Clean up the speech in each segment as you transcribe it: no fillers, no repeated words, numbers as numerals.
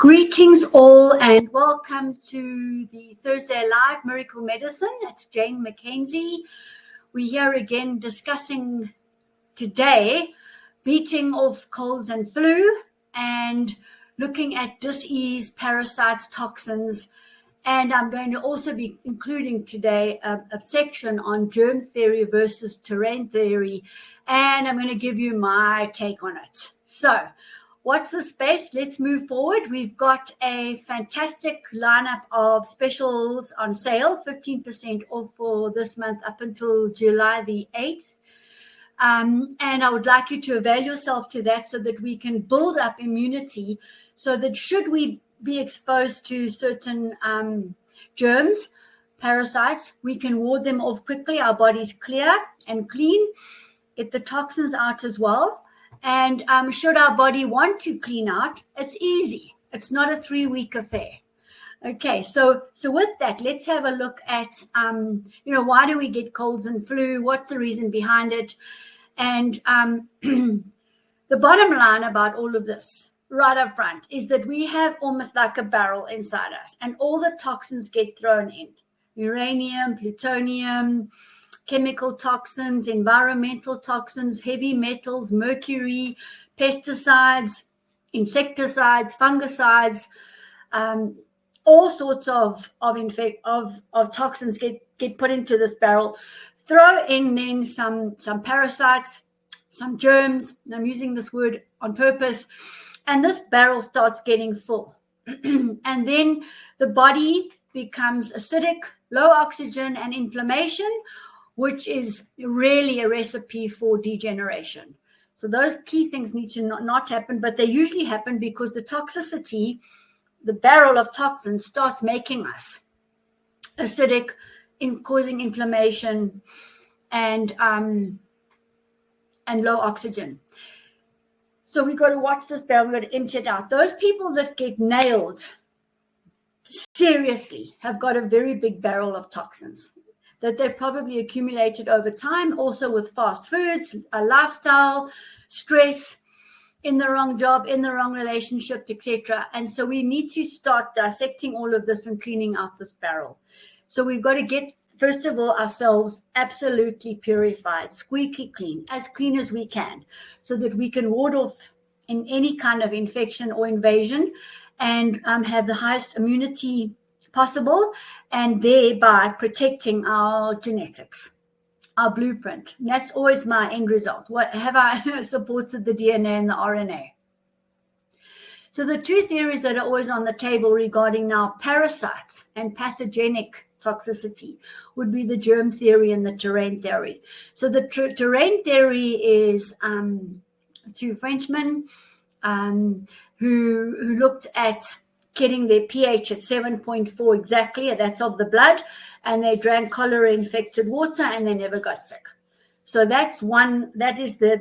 Greetings all and welcome to the Thursday Live Miracle Medicine. It's Jane Mackenzie. We're here again discussing today beating off colds and flu and looking at dis-ease, parasites, toxins. And I'm going to also be including today a section on germ theory versus terrain theory. And I'm going to give you my take on it. So, what's the space? Let's move forward. We've got a fantastic lineup of specials on sale, 15% off for this month up until July the 8th. And I would like you to avail yourself to that so that we can build up immunity so that should we be exposed to certain germs, parasites, we can ward them off quickly. Our body's clear and clean. Get the toxins out as well. And should our body want to clean out, it's easy. It's not a 3-week affair. Okay, so with that, let's have a look at, why do we get colds and flu? What's the reason behind it? And the bottom line about all of this, right up front, is that we have almost like a barrel inside us, and all the toxins get thrown in. Uranium, plutonium, chemical toxins, environmental toxins, heavy metals, mercury, pesticides, insecticides, fungicides, all sorts of toxins get put into this barrel. Throw in then some parasites, some germs, and I'm using this word on purpose, and this barrel starts getting full. And then the body becomes acidic, low oxygen, and inflammation, which is really a recipe for degeneration. So those key things need to not happen, but they usually happen because the toxicity, the barrel of toxins, starts making us acidic, causing inflammation and low oxygen. So we've got to watch this barrel, we've got to empty it out. Those people that get nailed seriously have got a very big barrel of toxins that they've probably accumulated over time, also with fast foods, a lifestyle, stress, in the wrong job, in the wrong relationship, etc. And so we need to start dissecting all of this and cleaning out this barrel. So we've got to get, first of all, ourselves absolutely purified, squeaky clean as we can, so that we can ward off in any kind of infection or invasion and have the highest immunity possible, and thereby protecting our genetics, our blueprint. And that's always my end result. What have I supported the DNA and the RNA? So the two theories that are always on the table regarding now parasites and pathogenic toxicity would be the germ theory and the terrain theory. So the terrain theory is two Frenchmen who looked at getting their pH at 7.4 exactly, that's of the blood, and they drank cholera-infected water and they never got sick. So that's one. That is the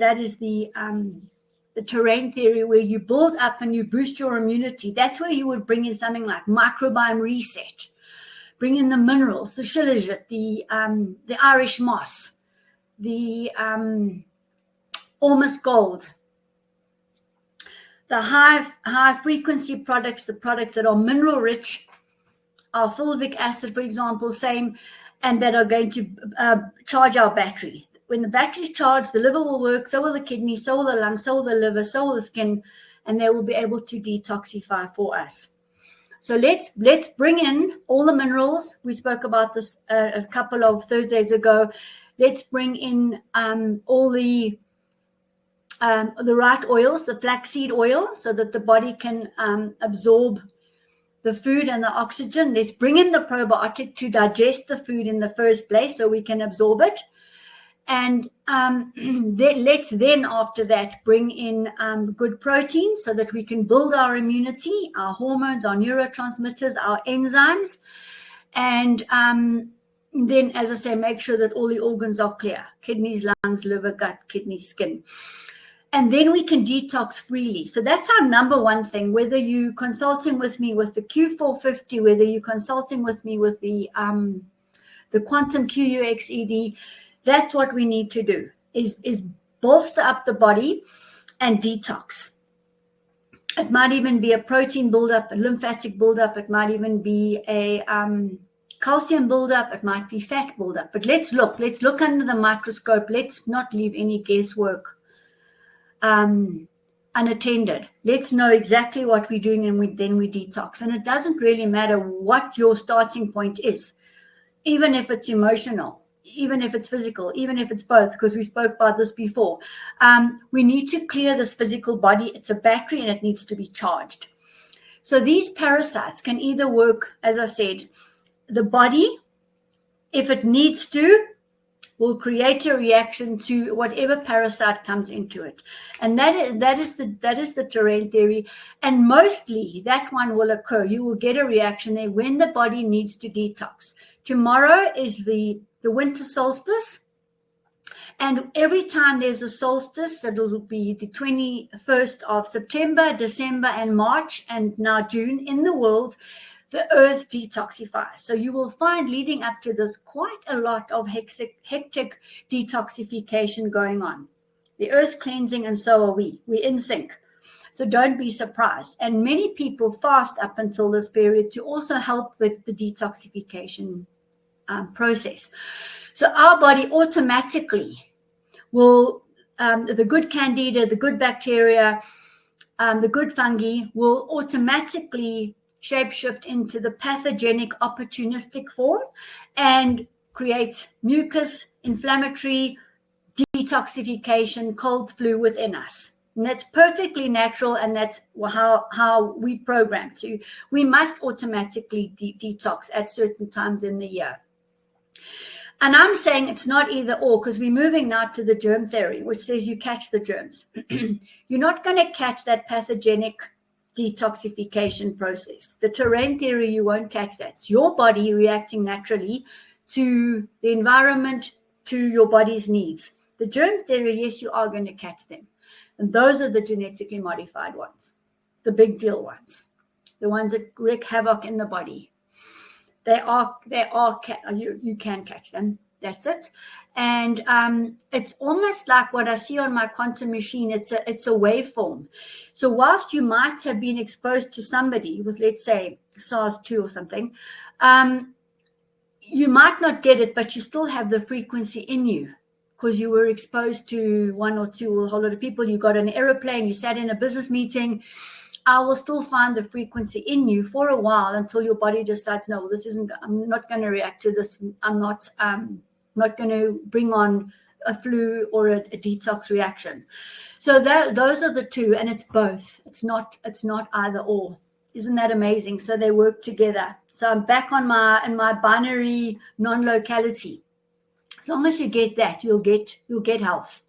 terrain theory, where you build up and you boost your immunity. That's where you would bring in something like microbiome reset, bring in the minerals, the shilajit, the Irish moss, the almost gold. The high frequency products, the products that are mineral rich, our fulvic acid, for example, same, and that are going to charge our battery. When the battery's charged, the liver will work, so will the kidney, so will the lungs, so will the liver, so will the skin, and they will be able to detoxify for us. So let's bring in all the minerals. We spoke about this a couple of Thursdays ago. Let's bring in all the right oils, the flaxseed oil, so that the body can absorb the food and the oxygen. Let's bring in the probiotic to digest the food in the first place so we can absorb it. And let's then, after that, bring in good protein so that we can build our immunity, our hormones, our neurotransmitters, our enzymes. And then, as I say, make sure that all the organs are clear: kidneys, lungs, liver, gut, kidney, skin. And then we can detox freely. So that's our number one thing, whether you're consulting with me with the Q450, whether you're consulting with me with the Quantum QUXED, that's what we need to do, is bolster up the body and detox. It might even be a protein buildup, a lymphatic buildup. It might even be a calcium buildup. It might be fat buildup. But let's look under the microscope. Let's not leave any guesswork unattended. Let's know exactly what we're doing, and then we detox. And it doesn't really matter what your starting point is, even if it's emotional, even if it's physical, even if it's both, because we spoke about this before. We need to clear this physical body. It's a battery and it needs to be charged. So these parasites can either work, as I said, the body, if it needs to, will create a reaction to whatever parasite comes into it. And that is the terrain theory. And mostly that one will occur. You will get a reaction there when the body needs to detox. Tomorrow is the winter solstice. And every time there's a solstice, that will be the 21st of September, December, and March, and now June in the world, the earth detoxifies. So you will find leading up to this quite a lot of hectic detoxification going on. The earth's cleansing, and so are we. We're in sync. So don't be surprised. And many people fast up until this period to also help with the detoxification process. So our body automatically will, the good candida, the good bacteria, the good fungi will automatically shapeshift into the pathogenic opportunistic form and create mucus, inflammatory, detoxification, cold flu within us. And that's perfectly natural, and that's how we program to. We must automatically detox at certain times in the year. And I'm saying it's not either or, because we're moving now to the germ theory, which says you catch the germs. You're not going to catch that pathogenic detoxification process. The terrain theory, you won't catch that. It's your body reacting naturally to the environment, to your body's needs. The germ theory, yes, you are going to catch them. And those are the genetically modified ones, the big deal ones, the ones that wreak havoc in the body. You can catch them. That's it. And it's almost like what I see on my quantum machine. It's a waveform. So whilst you might have been exposed to somebody with, let's say, SARS-2 or something, you might not get it, but you still have the frequency in you because you were exposed to one or two or a whole lot of people. You got on an aeroplane, you sat in a business meeting. I will still find the frequency in you for a while until your body decides, no, this isn't, I'm not going to react to this. I'm not going to bring on a flu or a detox reaction. So those are the two, and it's both. It's not either or. Isn't that amazing? So they work together. So I'm back in my binary non-locality. As long as you get that, you'll get health.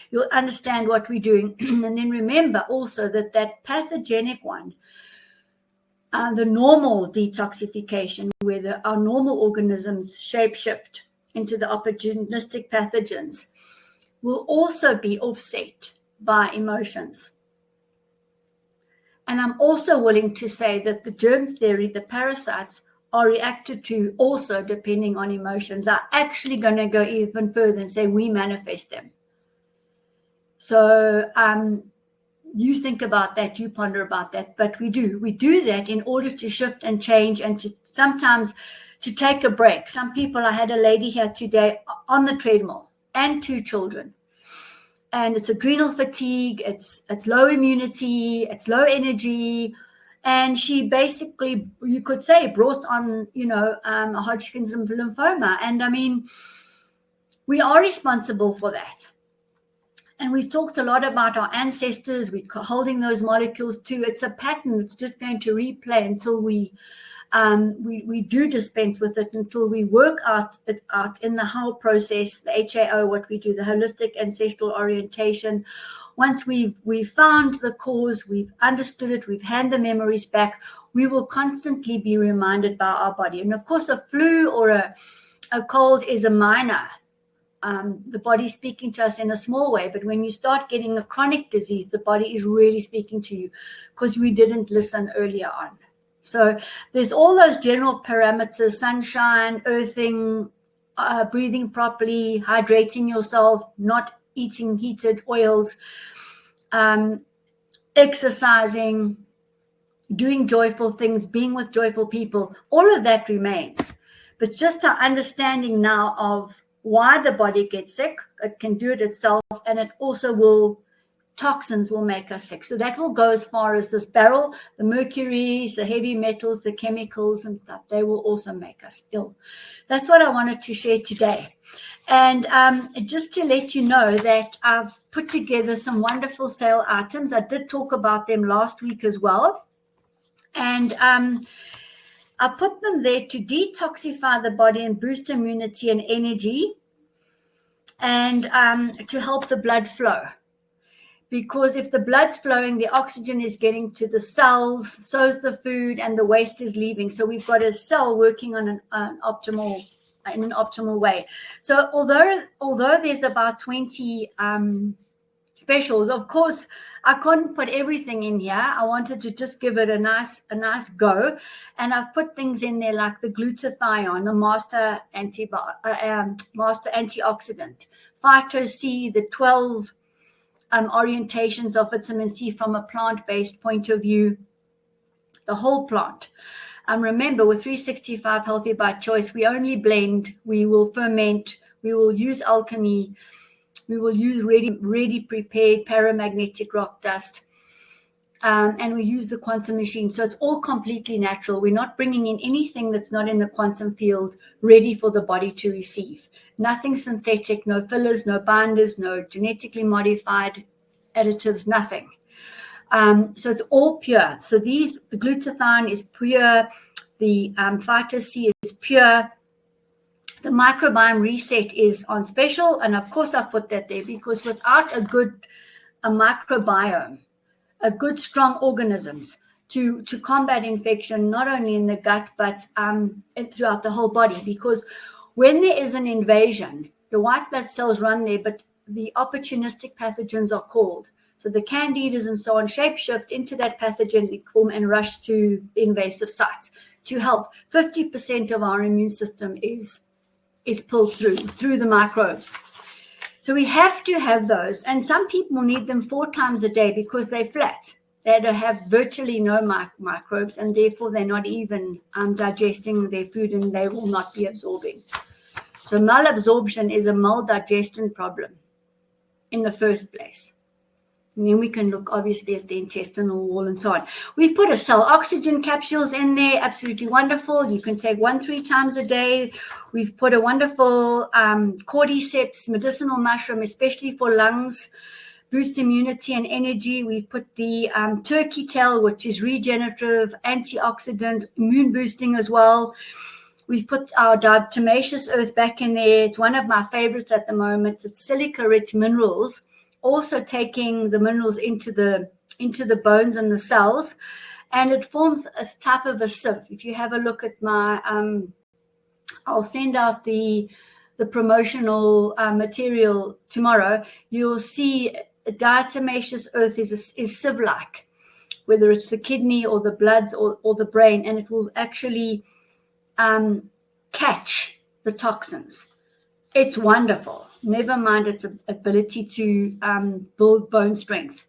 You'll understand what we're doing. And then remember also that pathogenic one, the normal detoxification, where our normal organisms shapeshift into the opportunistic pathogens, will also be offset by emotions. And I'm also willing to say that the germ theory, the parasites, are reacted to also depending on emotions. I'm actually going to go even further and say we manifest them. So you think about that, you ponder about that, but we do that in order to shift and change, and to sometimes to take a break. Some people, I had a lady here today on the treadmill and 2 children, and it's adrenal fatigue, it's low immunity, it's low energy, and she basically, you could say, brought on a Hodgkin's lymphoma. And I mean, we are responsible for that. And we've talked a lot about our ancestors. We're holding those molecules too. It's a pattern that's just going to replay until we do dispense with it, until we work it out in the whole process, the HAO, what we do, the holistic ancestral orientation. Once we've found the cause, we've understood it, we've handed the memories back, we will constantly be reminded by our body. And of course, a flu or a cold is a minor. The body speaking to us in a small way, but when you start getting a chronic disease, the body is really speaking to you because we didn't listen earlier on. So there's all those general parameters: sunshine, earthing, breathing properly, hydrating yourself, not eating heated oils, exercising, doing joyful things, being with joyful people, all of that remains. But just our understanding now of why the body gets sick, it can do it itself, and it also will, toxins will make us sick. So that will go as far as this barrel, the mercuries, the heavy metals, the chemicals and stuff. They will also make us ill. That's what I wanted to share today. And just to let you know that I've put together some wonderful sale items. I did talk about them last week as well. And I put them there to detoxify the body and boost immunity and energy, and to help the blood flow. Because if the blood's flowing, the oxygen is getting to the cells, so is the food, and the waste is leaving. So we've got a cell working on in an optimal way. So although there's about 20 specials, of course, I couldn't put everything in here. I wanted to just give it a nice go, and I've put things in there like the glutathione, the master antioxidant, Phyto C, the 12 orientations of vitamin C from a plant-based point of view, the whole plant. Remember, with 365 Healthy by Choice, we only blend, we will ferment, we will use alchemy, we will use ready prepared paramagnetic rock dust, and we use the quantum machine. So it's all completely natural. We're not bringing in anything that's not in the quantum field ready for the body to receive. Nothing synthetic, no fillers, no binders, no genetically modified additives, nothing. So it's all pure. So the glutathione is pure. The Phyto C is pure. The microbiome reset is on special. And of course I put that there because without a microbiome, a good strong organisms to combat infection, not only in the gut, but throughout the whole body, because when there is an invasion, the white blood cells run there, but the opportunistic pathogens are called. So the candidas and so on shapeshift into that pathogenic form and rush to the invasive site to help. 50% of our immune system is pulled through the microbes. So we have to have those. And some people need them 4 times a day because they're flat. They have virtually no microbes, and therefore they're not even digesting their food, and they will not be absorbing. So malabsorption is a maldigestion problem in the first place. And then we can look obviously at the intestinal wall and so on. We've put a cell oxygen capsules in there, absolutely wonderful. You can take 1-3 times a day. We've put a wonderful cordyceps medicinal mushroom, especially for lungs, boost immunity and energy. We've put the turkey tail, which is regenerative, antioxidant, immune boosting as well. We've put our diatomaceous earth back in there. It's one of my favorites at the moment. It's silica-rich minerals, also taking the minerals into the bones and the cells, and it forms a type of a sieve. If you have a look at my, I'll send out the promotional material tomorrow. You'll see diatomaceous earth is sieve-like, whether it's the kidney or the bloods or the brain, and it will actually catch the toxins. It's wonderful. Never mind its ability to build bone strength.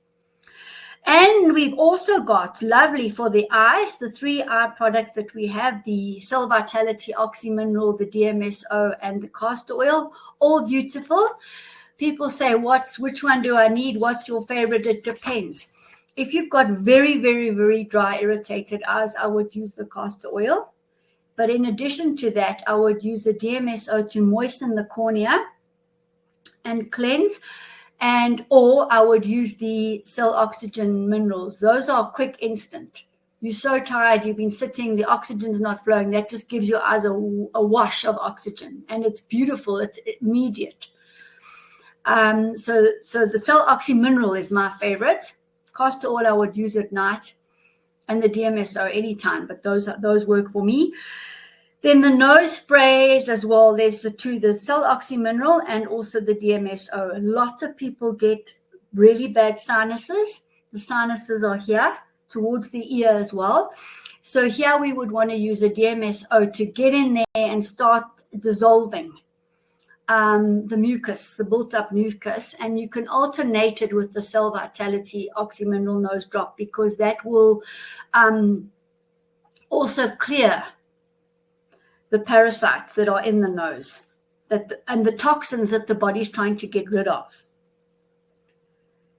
And we've also got, lovely for the eyes, the 3 eye products that we have, the Cell Vitality Oxy Mineral, the DMSO, and the castor oil, all beautiful. People say, which one do I need? What's your favorite? It depends. If you've got very, very, very dry, irritated eyes, I would use the castor oil. But in addition to that, I would use the DMSO to moisten the cornea and cleanse, or I would use the cell oxygen minerals. Those are quick, instant. You're so tired, you've been sitting, the oxygen's not flowing. That just gives your eyes a wash of oxygen, and it's beautiful. It's immediate. So the cell oxy mineral is my favorite. Castor oil I would use at night, and the DMSO anytime, but those work for me. Then the nose sprays as well. There's the cell oxy mineral and also the DMSO. A lot of people get really bad sinuses. The sinuses are here towards the ear as well. So here we would want to use a DMSO to get in there and start dissolving the mucus, the built-up mucus, and you can alternate it with the Cell Vitality Oxymineral Nose Drop, because that will also clear the parasites that are in the nose and the toxins that the body's trying to get rid of.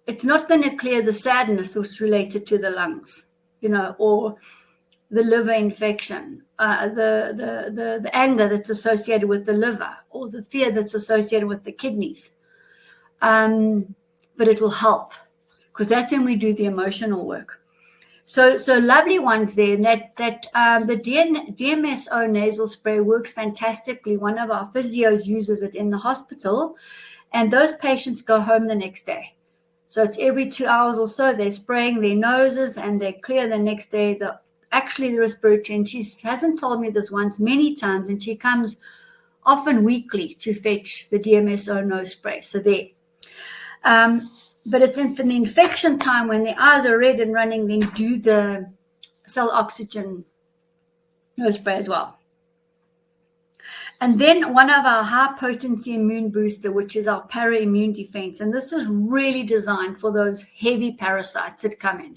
It's not going to clear the sadness that's related to the lungs, or the liver infection, the anger that's associated with the liver, or the fear that's associated with the kidneys. But it will help, because that's when we do the emotional work. So lovely ones there. And the DMSO nasal spray works fantastically. One of our physios uses it in the hospital, and those patients go home the next day. So it's every 2 hours or so, they're spraying their noses and they're clear the next day. The respiratory, and she hasn't told me this once, many times, and she comes often weekly to fetch the DMSO nose spray. So there. But it's in for the infection time, when the eyes are red and running, then do the cell oxygen nose spray as well. And then one of our high potency immune booster, which is our para immune defense. And this is really designed for those heavy parasites that come in.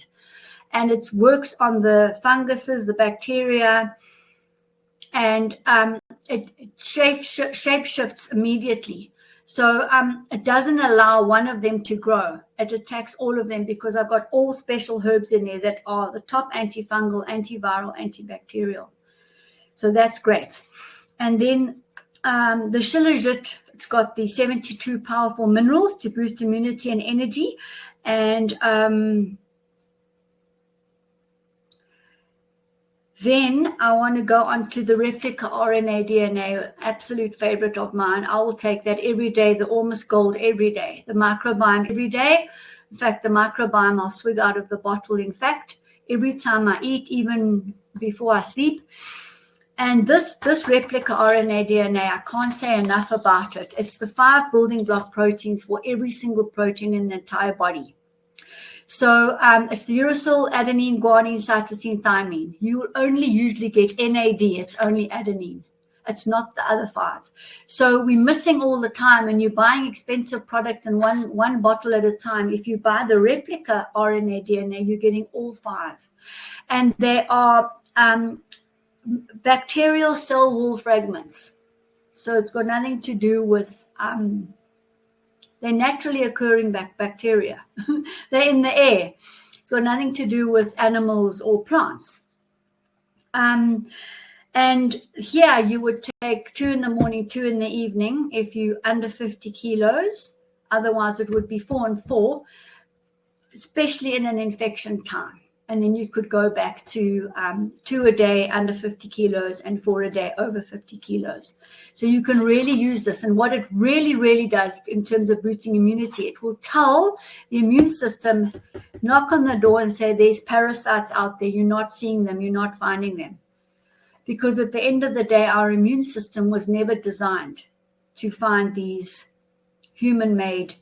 And it works on the funguses, the bacteria, and it shape shifts immediately. So it doesn't allow one of them to grow. It attacks all of them, because I've got all special herbs in there that are the top antifungal, antiviral, antibacterial. So that's great. And then the Shilajit, it's got the 72 powerful minerals to boost immunity and energy. And then I want to go on to the replica RNA DNA, absolute favorite of mine. I will take that every day, the Ormus Gold every day, the microbiome every day. In fact, the microbiome I'll swig out of the bottle, in fact, every time I eat, even before I sleep. And this replica RNA DNA, I can't say enough about it. It's the 5 building block proteins for every single protein in the entire body. So it's the uracil, adenine, guanine, cytosine, thymine. You will only usually get NAD. It's only adenine. It's not the other 5. So we're missing all the time, and you're buying expensive products in one bottle at a time. If you buy the replica RNA DNA, you're getting all 5. And they are bacterial cell wall fragments. So it's got nothing to do with... they're naturally occurring bacteria. They're in the air. It's got nothing to do with animals or plants. And here you would take 2 in the morning, 2 in the evening, if you're under 50 kilos. Otherwise, it would be 4 and 4, especially in an infection time. And then you could go back to 2 a day under 50 kilos and 4 a day over 50 kilos. So you can really use this. And what it really, really does in terms of boosting immunity, it will tell the immune system, knock on the door and say, there's parasites out there. You're not seeing them. You're not finding them. Because at the end of the day, our immune system was never designed to find these human-made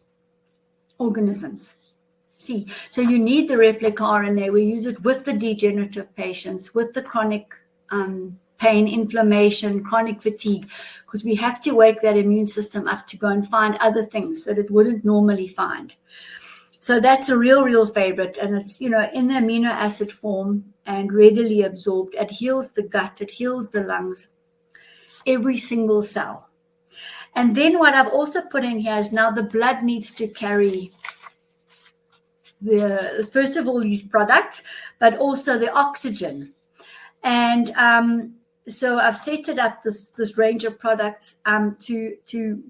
organisms. See, so you need the replica RNA. We use it with the degenerative patients, with the chronic pain, inflammation, chronic fatigue, because we have to wake that immune system up to go and find other things that it wouldn't normally find. So that's a real favorite. And it's, in the amino acid form and readily absorbed. It heals the gut. It heals the lungs, every single cell. And then what I've also put in here is now the blood needs to carry first of all these products, but also the oxygen. And so I've set it up, this range of products to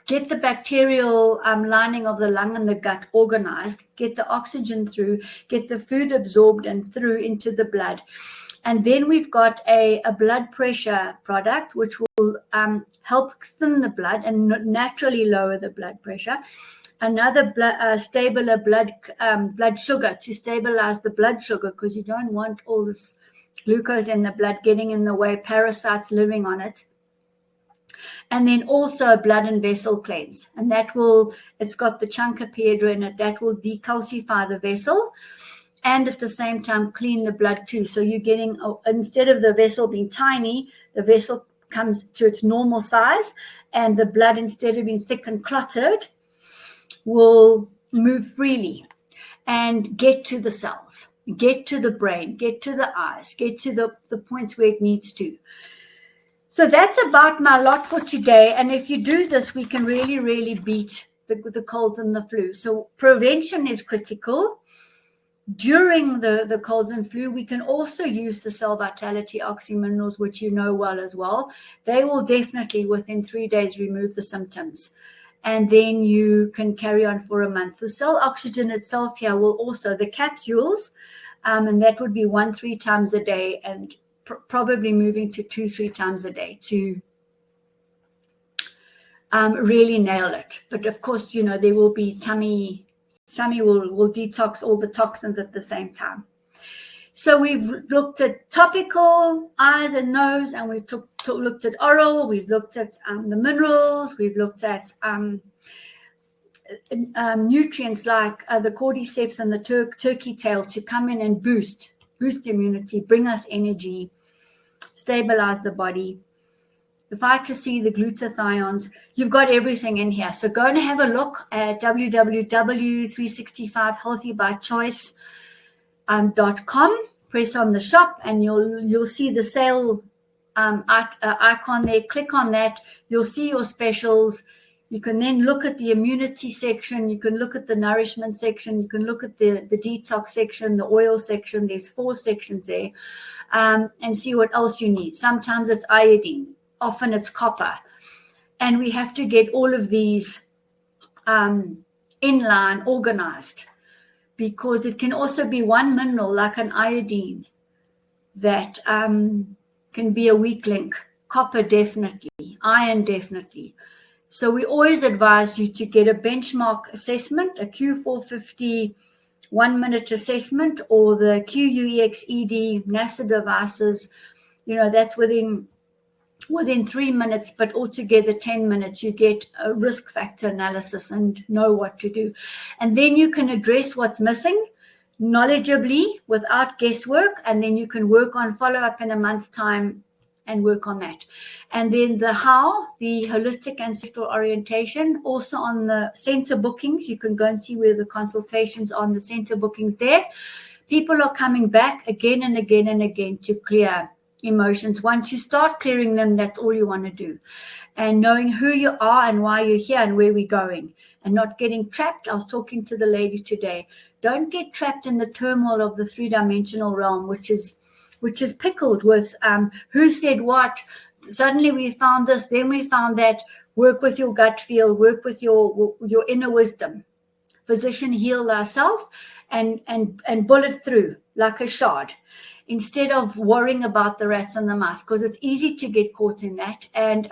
get the bacterial lining of the lung and the gut organized, get the oxygen through, get the food absorbed and through into the blood. And then we've got a blood pressure product, which will help thin the blood and naturally lower the blood pressure. Another stabler blood sugar to stabilize the blood sugar, because you don't want all this glucose in the blood getting in the way, parasites living on it. And then also a blood and vessel cleanse. And it's got the chunkapiedra in it. That will decalcify the vessel and at the same time clean the blood too. So you're getting, instead of the vessel being tiny, the vessel comes to its normal size, and the blood, instead of being thick and cluttered, will move freely and get to the cells, get to the brain, get to the eyes, get to the points where it needs to. So that's about my lot for today. And if you do this, we can really, really beat the colds and the flu. So prevention is critical. During the colds and flu, we can also use the Cell Vitality Oxy Minerals, which you know well as well. They will definitely, within 3 days, remove the symptoms. And then you can carry on for a month. The cell oxygen itself here will also, the capsules, and that would be 1-3 times a day, and probably moving to 2-3 times a day to really nail it. But of course, you know, there will be tummy will detox all the toxins at the same time. So we've looked at topical, eyes and nose, and we've looked at oral, we've looked at the minerals, we've looked at nutrients like the cordyceps and the turkey tail to come in and boost immunity, bring us energy, stabilize the body. The Vita C, the glutathiones, you've got everything in here. So go and have a look at www.365healthybychoice.com. Press on the shop and you'll see the sale icon there. Click on that. You'll see your specials. You can then look at the immunity section. You can look at the nourishment section. You can look at the detox section, the oil section. There's 4 sections there, and see what else you need. Sometimes it's iodine. Often it's copper. And we have to get all of these in line, organized, because it can also be one mineral like an iodine that can be a weak link. Copper definitely, iron definitely. So we always advise you to get a benchmark assessment, a Q450 1-minute assessment, or the QUEX-ED NASA devices. You know, that's within 3 minutes, but altogether 10 minutes, you get a risk factor analysis and know what to do. And then you can address what's missing knowledgeably without guesswork, and then you can work on follow-up in a month's time and work on that. And then the how, the holistic ancestral orientation, also on the center bookings. You can go and see where the consultations on the center bookings there. People are coming back again and again and again to clear emotions. Once you start clearing them, that's all you want to do. And knowing who you are and why you're here and where we're going, and not getting trapped. I was talking to the lady today. Don't get trapped in the turmoil of the 3-dimensional realm, which is pickled with who said what. Suddenly we found this, then we found that. Work with your gut feel, work with your inner wisdom. Physician, heal thyself and bullet through like a shard, instead of worrying about the rats and the mice, because it's easy to get caught in that. And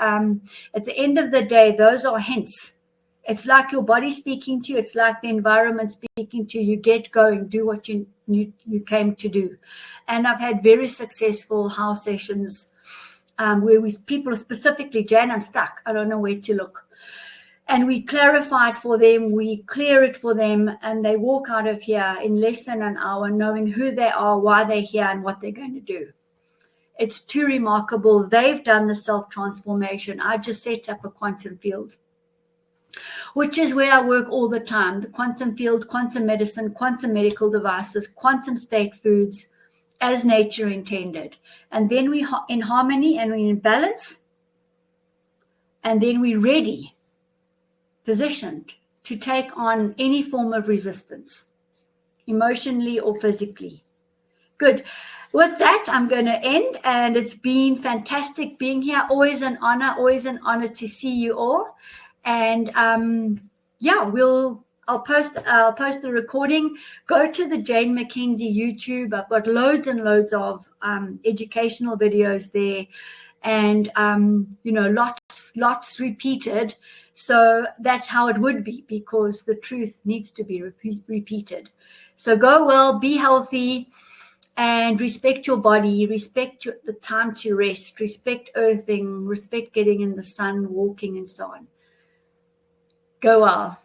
at the end of the day, those are hints. It's like your body speaking to you. It's like the environment speaking to you. You get going, do what you came to do. And I've had very successful house sessions where people specifically, Jane, I'm stuck. I don't know where to look. And we clarify it for them, we clear it for them, and they walk out of here in less than an hour knowing who they are, why they're here, and what they're going to do. It's too remarkable. They've done the self-transformation. I just set up a quantum field, which is where I work all the time. The quantum field, quantum medicine, quantum medical devices, quantum state foods, as nature intended. And then we in harmony and we're in balance, and then we're ready, positioned to take on any form of resistance, emotionally or physically. Good. With that, I'm going to end, and it's been fantastic being here. Always an honor to see you all. And yeah, I'll post the recording. Go to the Jane Mackenzie YouTube. I've got loads and loads of educational videos there, and you know, lots repeated. So that's how it would be, because the truth needs to be repeated. So go well, be healthy, and respect your body, respect the time to rest, respect earthing, respect getting in the sun, walking, and so on. Go well.